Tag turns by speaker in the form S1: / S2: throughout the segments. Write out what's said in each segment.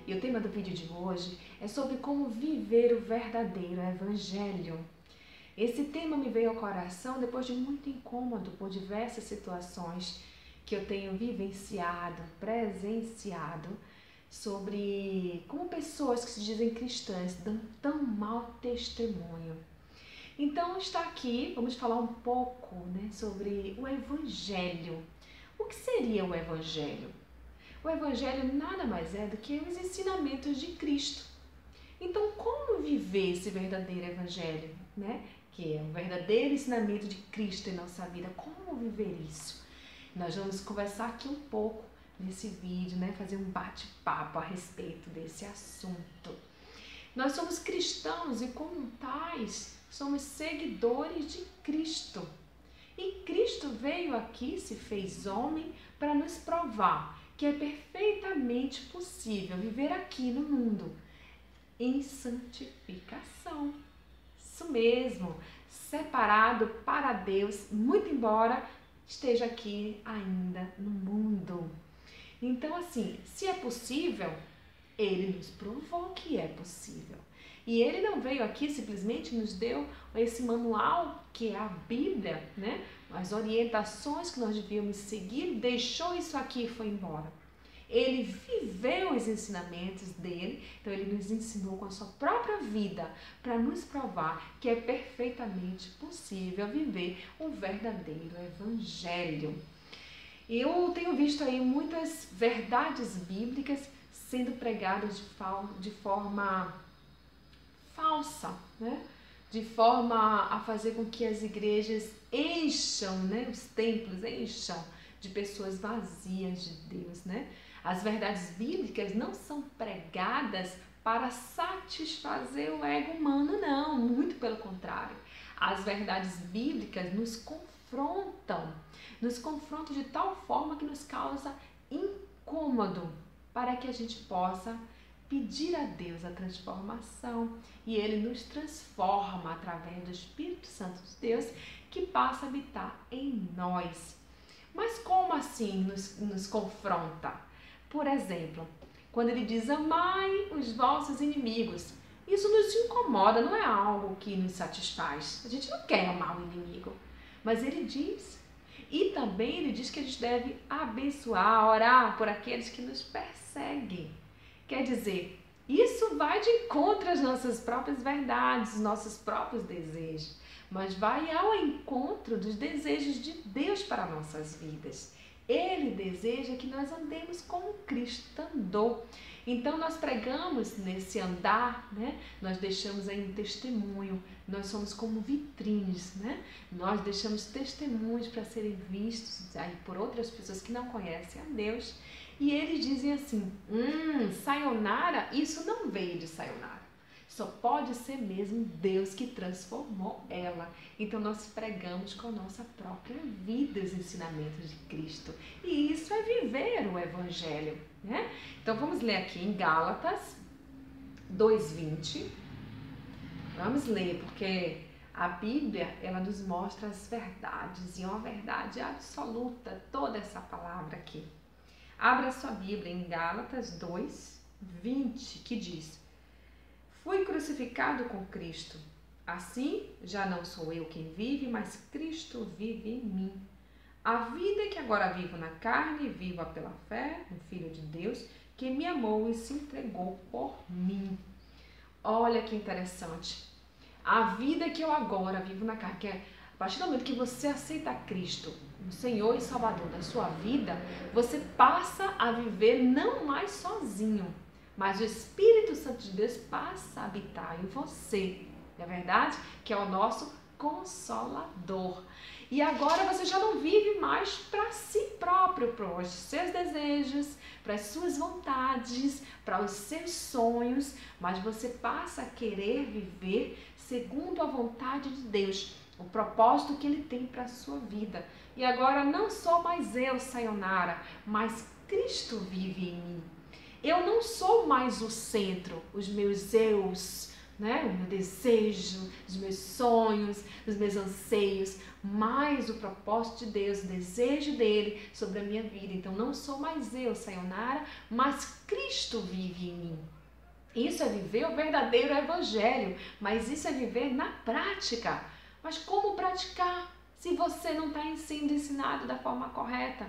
S1: E o tema do vídeo de hoje é sobre como viver o verdadeiro Evangelho. Esse tema me veio ao coração depois de muito incômodo por diversas situações que eu tenho vivenciado, presenciado, sobre como pessoas que se dizem cristãs dão tão mau testemunho. Então está aqui, vamos falar um pouco, sobre o Evangelho. O que seria o Evangelho? O Evangelho nada mais é do que os ensinamentos de Cristo. Então, como viver esse verdadeiro Evangelho, que é o verdadeiro ensinamento de Cristo em nossa vida? Como viver isso? Nós vamos conversar aqui um pouco nesse vídeo, fazer um bate-papo a respeito desse assunto. Nós somos cristãos e, como tais, somos seguidores de Cristo. E Cristo veio aqui, se fez homem, para nos provar que é perfeitamente possível viver aqui no mundo em santificação. Isso mesmo, separado para Deus, muito embora esteja aqui ainda no mundo. Então, assim, se é possível, Ele nos provou que é possível. E Ele não veio aqui, simplesmente nos deu esse manual que é a Bíblia, as orientações que nós devíamos seguir, deixou isso aqui e foi embora. Ele viveu os ensinamentos dele, então ele nos ensinou com a sua própria vida para nos provar que é perfeitamente possível viver um verdadeiro Evangelho. Eu tenho visto aí muitas verdades bíblicas sendo pregadas de forma falsa, de forma a fazer com que as igrejas encham, os templos encham de pessoas vazias de Deus, As verdades bíblicas não são pregadas para satisfazer o ego humano, não, muito pelo contrário. As verdades bíblicas nos confrontam de tal forma que nos causa incômodo, para que a gente possa pedir a Deus a transformação e Ele nos transforma através do Espírito Santo de Deus que passa a habitar em nós. Mas como assim nos confronta? Por exemplo, quando Ele diz, amai os vossos inimigos, isso nos incomoda, não é algo que nos satisfaz. A gente não quer amar o inimigo, mas Ele diz. E também Ele diz que a gente deve abençoar, orar por aqueles que nos perseguem. Quer dizer, isso vai de encontro às nossas próprias verdades, nossos próprios desejos, mas vai ao encontro dos desejos de Deus para nossas vidas. Ele deseja que nós andemos como Cristo andou. Então nós pregamos nesse andar, nós deixamos aí um testemunho, nós somos como vitrines, Nós deixamos testemunhos para serem vistos aí por outras pessoas que não conhecem a Deus. E eles dizem assim, sayonara, isso não veio de sayonara. Só pode ser mesmo Deus que transformou ela. Então nós pregamos com a nossa própria vida os ensinamentos de Cristo. E isso é viver o Evangelho, Então vamos ler aqui em Gálatas 2:20. Vamos ler, porque a Bíblia, ela nos mostra as verdades, e é uma verdade absoluta, toda essa palavra aqui. Abra sua Bíblia em Gálatas 2:20, que diz, fui crucificado com Cristo, assim já não sou eu quem vive, mas Cristo vive em mim. A vida que agora vivo na carne, vivo pela fé no Filho de Deus, que me amou e se entregou por mim. Olha que interessante. A vida que eu agora vivo na carne, que é a partir do momento que você aceita Cristo, o Senhor e Salvador da sua vida, você passa a viver não mais sozinho, mas o Espírito Santo de Deus passa a habitar em você, não é verdade? Que é o nosso Consolador. E agora você já não vive mais para si próprio, para os seus desejos, para as suas vontades, para os seus sonhos, mas você passa a querer viver segundo a vontade de Deus, o propósito que Ele tem para a sua vida. E agora não sou mais eu, sayonara, mas Cristo vive em mim. Eu não sou mais o centro, os meus eus né? O meu desejo, os meus sonhos, os meus anseios, mais o propósito de Deus, o desejo dele sobre a minha vida. Então não sou mais eu, Sayonara, mas Cristo vive em mim. Isso é viver o verdadeiro evangelho, mas isso é viver na prática. Mas como praticar se você não está sendo ensinado da forma correta?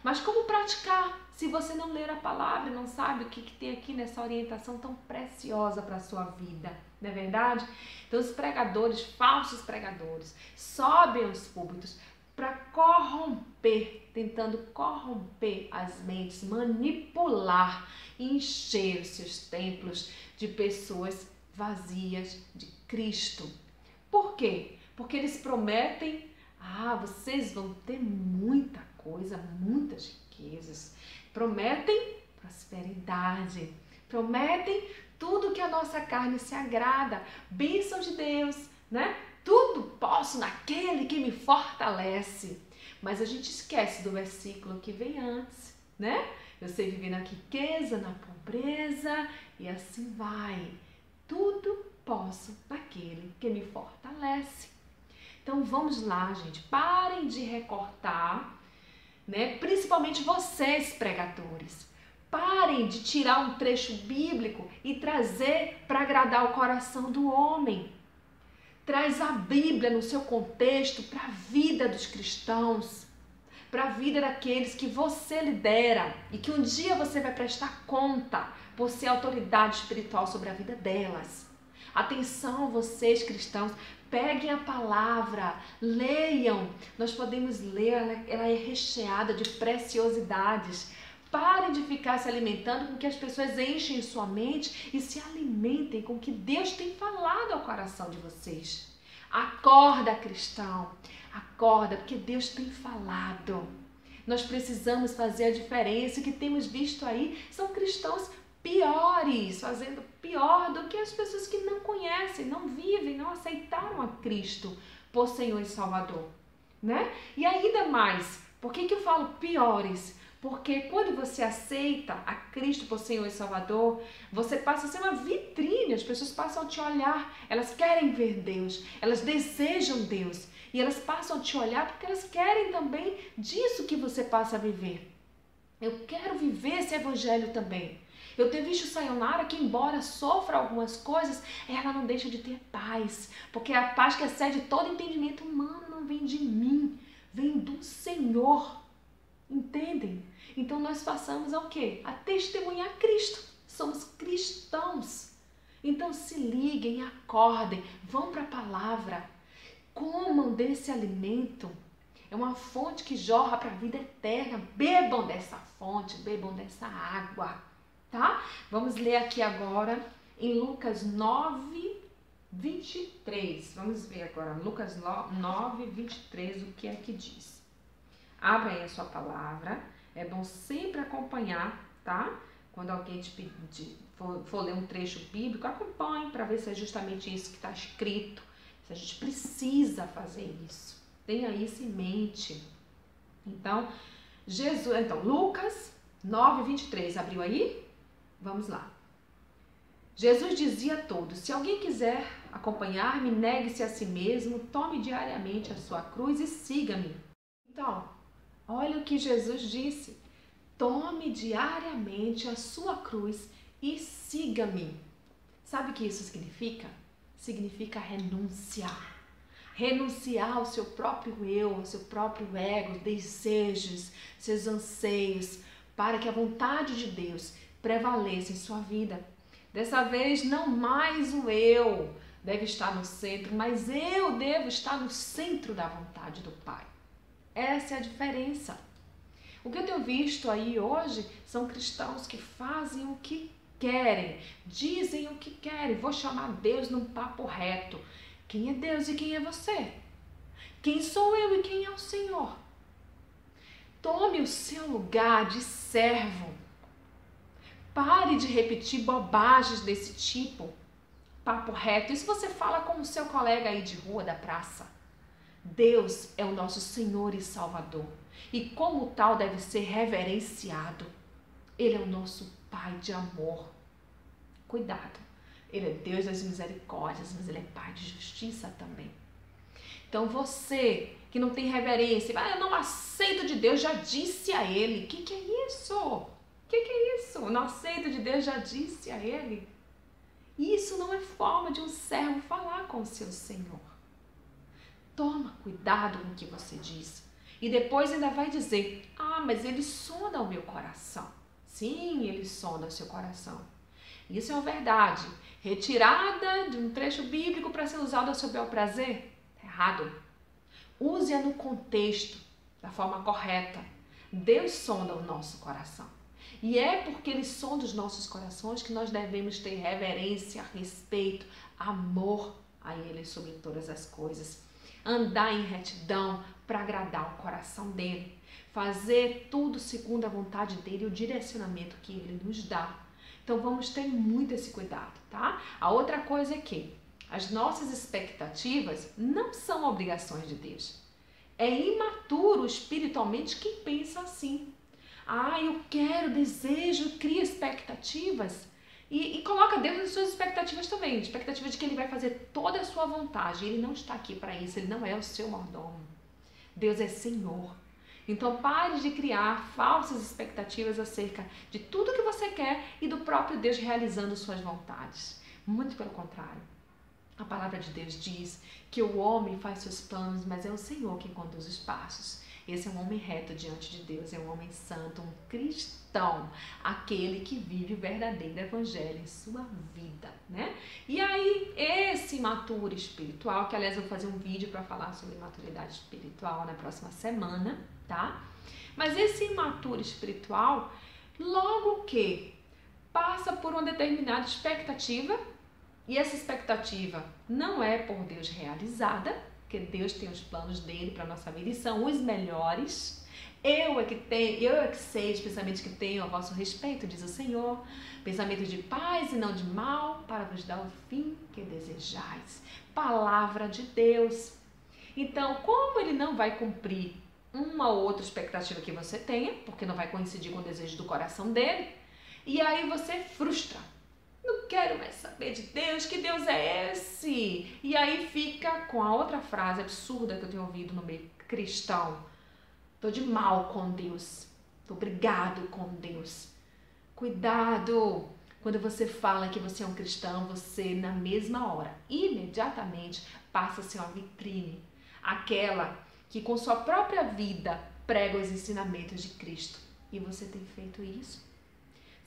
S1: Mas como praticar se você não ler a palavra e não sabe o que tem aqui nessa orientação tão preciosa para a sua vida? Não é verdade? Então os pregadores, falsos pregadores, sobem aos púlpitos para corromper, tentando corromper as mentes, manipular, encher os seus templos de pessoas vazias de Cristo. Por quê? Porque eles prometem, vocês vão ter muita coisa, muitas riquezas, prometem prosperidade, prometem tudo que a nossa carne se agrada, bênção de Deus, né? Tudo posso naquele que me fortalece. Mas a gente esquece do versículo que vem antes, né? Eu sei viver na riqueza, na pobreza e assim vai. Tudo posso naquele que me fortalece. Então vamos lá, gente. Parem de recortar, né? Principalmente vocês, pregadores. Parem de tirar um trecho bíblico e trazer para agradar o coração do homem. Traz a Bíblia no seu contexto para a vida dos cristãos, para a vida daqueles que você lidera e que um dia você vai prestar conta por ser autoridade espiritual sobre a vida delas. Atenção, vocês cristãos, peguem a palavra, leiam. Nós podemos ler, ela é recheada de preciosidades. Parem de ficar se alimentando com que as pessoas enchem sua mente e se alimentem com o que Deus tem falado ao coração de vocês. Acorda, cristão. Acorda, porque Deus tem falado. Nós precisamos fazer a diferença. O que temos visto aí são cristãos piores, fazendo pior do que as pessoas que não conhecem, não vivem, não aceitaram a Cristo por Senhor e Salvador, né? E ainda mais, por que eu falo piores? Porque quando você aceita a Cristo por Senhor e Salvador, você passa a ser uma vitrine, as pessoas passam a te olhar, elas querem ver Deus, elas desejam Deus, e elas passam a te olhar porque elas querem também disso que você passa a viver. Eu quero viver esse evangelho também. Eu tenho visto Sayonara que, embora sofra algumas coisas, ela não deixa de ter paz, porque a paz que excede todo entendimento humano não vem de mim, vem do Senhor. Entendem? Então nós passamos ao quê? A testemunhar Cristo. Somos cristãos. Então se liguem, acordem, vão para a palavra, comam desse alimento. É uma fonte que jorra para a vida eterna. Bebam dessa fonte, bebam dessa água. Tá? Vamos ler aqui agora em Lucas 9, 23. Vamos ver agora, Lucas 9, 23, o que é que diz. Abra aí a sua palavra. É bom sempre acompanhar, tá? Quando alguém for ler um trecho bíblico, acompanhe para ver se é justamente isso que está escrito. Se a gente precisa fazer isso. Tenha isso em mente. Então, Lucas 9, 23. Abriu aí? Vamos lá. Jesus dizia a todos: se alguém quiser acompanhar-me, negue-se a si mesmo, tome diariamente a sua cruz e siga-me. Então, olha o que Jesus disse. Tome diariamente a sua cruz e siga-me. Sabe o que isso significa? Significa renunciar. Renunciar ao seu próprio eu, ao seu próprio ego, desejos, seus anseios, para que a vontade de Deus prevaleça em sua vida. Dessa vez, não mais o eu deve estar no centro, mas eu devo estar no centro da vontade do Pai. Essa é a diferença. O que eu tenho visto aí hoje são cristãos que fazem o que querem, dizem o que querem. Vou chamar Deus num papo reto. Quem é Deus e quem é você? Quem sou eu e quem é o Senhor? Tome o seu lugar de servo. Pare de repetir bobagens desse tipo. Papo reto. Isso você fala com o seu colega aí de rua, da praça. Deus é o nosso Senhor e Salvador. E como tal deve ser reverenciado. Ele é o nosso Pai de amor. Cuidado. Ele é Deus das misericórdias, mas Ele é Pai de justiça também. Então você que não tem reverência, eu não aceito de Deus, já disse a Ele. O que é isso? O que é isso? Não aceito de Deus, já disse a Ele. Isso não é forma de um servo falar com o seu Senhor. Toma cuidado com o que você diz. E depois ainda vai dizer, mas Ele sonda o meu coração. Sim, Ele sonda o seu coração. Isso é uma verdade. Retirada de um trecho bíblico para ser usada ao seu bel prazer? Errado. Use-a no contexto, da forma correta. Deus sonda o nosso coração. E é porque Ele sonda os nossos corações que nós devemos ter reverência, respeito, amor a Ele sobre todas as coisas. Andar em retidão para agradar o coração dEle. Fazer tudo segundo a vontade dEle e o direcionamento que Ele nos dá. Então vamos ter muito esse cuidado, tá? A outra coisa é que as nossas expectativas não são obrigações de Deus. É imaturo espiritualmente quem pensa assim. Eu quero, desejo, cria expectativas e coloca Deus nas suas expectativas também. Expectativa de que Ele vai fazer toda a sua vontade. Ele não está aqui para isso, Ele não é o seu mordomo. Deus é Senhor. Então pare de criar falsas expectativas acerca de tudo que você quer e do próprio Deus realizando suas vontades. Muito pelo contrário. A palavra de Deus diz que o homem faz seus planos, mas é o Senhor quem conduz os passos. Esse é um homem reto diante de Deus, é um homem santo, um cristão, aquele que vive o verdadeiro evangelho em sua vida, né? E aí, esse imaturo espiritual, que aliás eu vou fazer um vídeo para falar sobre maturidade espiritual na próxima semana, tá? Mas esse imaturo espiritual, logo que passa por uma determinada expectativa, e essa expectativa não é por Deus realizada, porque Deus tem os planos dele para a nossa vida e são os melhores. Eu é que sei os pensamentos que tenho a vosso respeito, diz o Senhor, pensamentos de paz e não de mal, para vos dar o fim que desejais. Palavra de Deus. Então, como ele não vai cumprir uma ou outra expectativa que você tenha, porque não vai coincidir com o desejo do coração dele, e aí você frustra. Não quero mais saber de Deus, que Deus é esse? E aí fica com a outra frase absurda que eu tenho ouvido no meio cristão. Tô de mal com Deus, tô brigado com Deus. Cuidado! Quando você fala que você é um cristão, você na mesma hora, imediatamente passa a ser uma vitrine. Aquela que com sua própria vida prega os ensinamentos de Cristo. E você tem feito isso?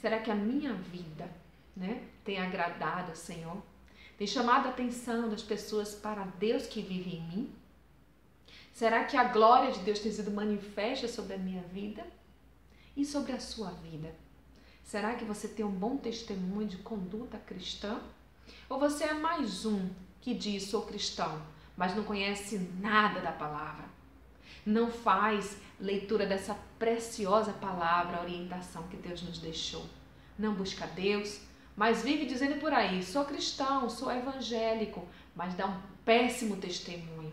S1: Será que a minha vida tem agradado ao Senhor? Tem chamado a atenção das pessoas para Deus que vive em mim? Será que a glória de Deus tem sido manifesta sobre a minha vida e sobre a sua vida? Será que você tem um bom testemunho de conduta cristã? Ou você é mais um que diz sou cristão, mas não conhece nada da palavra? Não faz leitura dessa preciosa palavra, a orientação que Deus nos deixou? Não busca Deus, mas vive dizendo por aí, sou cristão, sou evangélico, mas dá um péssimo testemunho.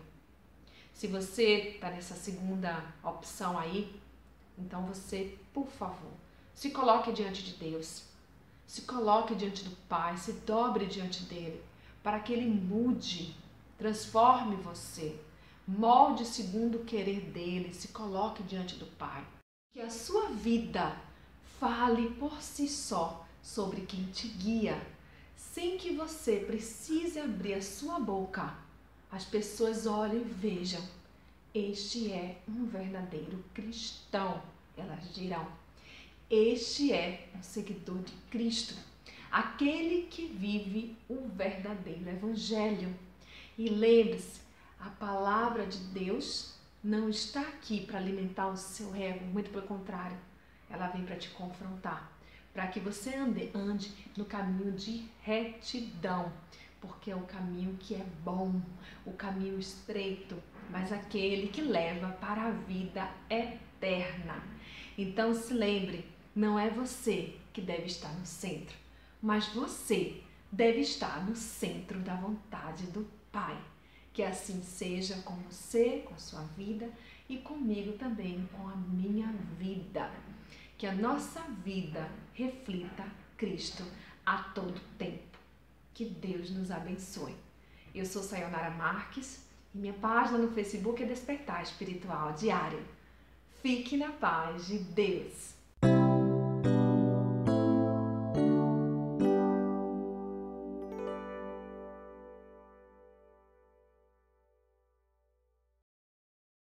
S1: Se você está nessa segunda opção aí, então você, por favor, se coloque diante de Deus, se coloque diante do Pai, se dobre diante dele, para que ele mude, transforme você, molde segundo o querer dele, se coloque diante do Pai. Que a sua vida fale por si só sobre quem te guia, sem que você precise abrir a sua boca. As pessoas olhem e vejam, este é um verdadeiro cristão, elas dirão. Este é um seguidor de Cristo, aquele que vive o verdadeiro evangelho. E lembre-se, a palavra de Deus não está aqui para alimentar o seu ego, muito pelo contrário, ela vem para te confrontar, para que você ande no caminho de retidão, porque é o caminho que é bom, o caminho estreito, mas aquele que leva para a vida eterna. Então se lembre, não é você que deve estar no centro, mas você deve estar no centro da vontade do Pai. Que assim seja com você, com a sua vida e comigo também, com a minha vida. Que a nossa vida reflita Cristo a todo tempo. Que Deus nos abençoe. Eu sou Sayonara Marques e minha página no Facebook é Despertar Espiritual Diário. Fique na paz de Deus.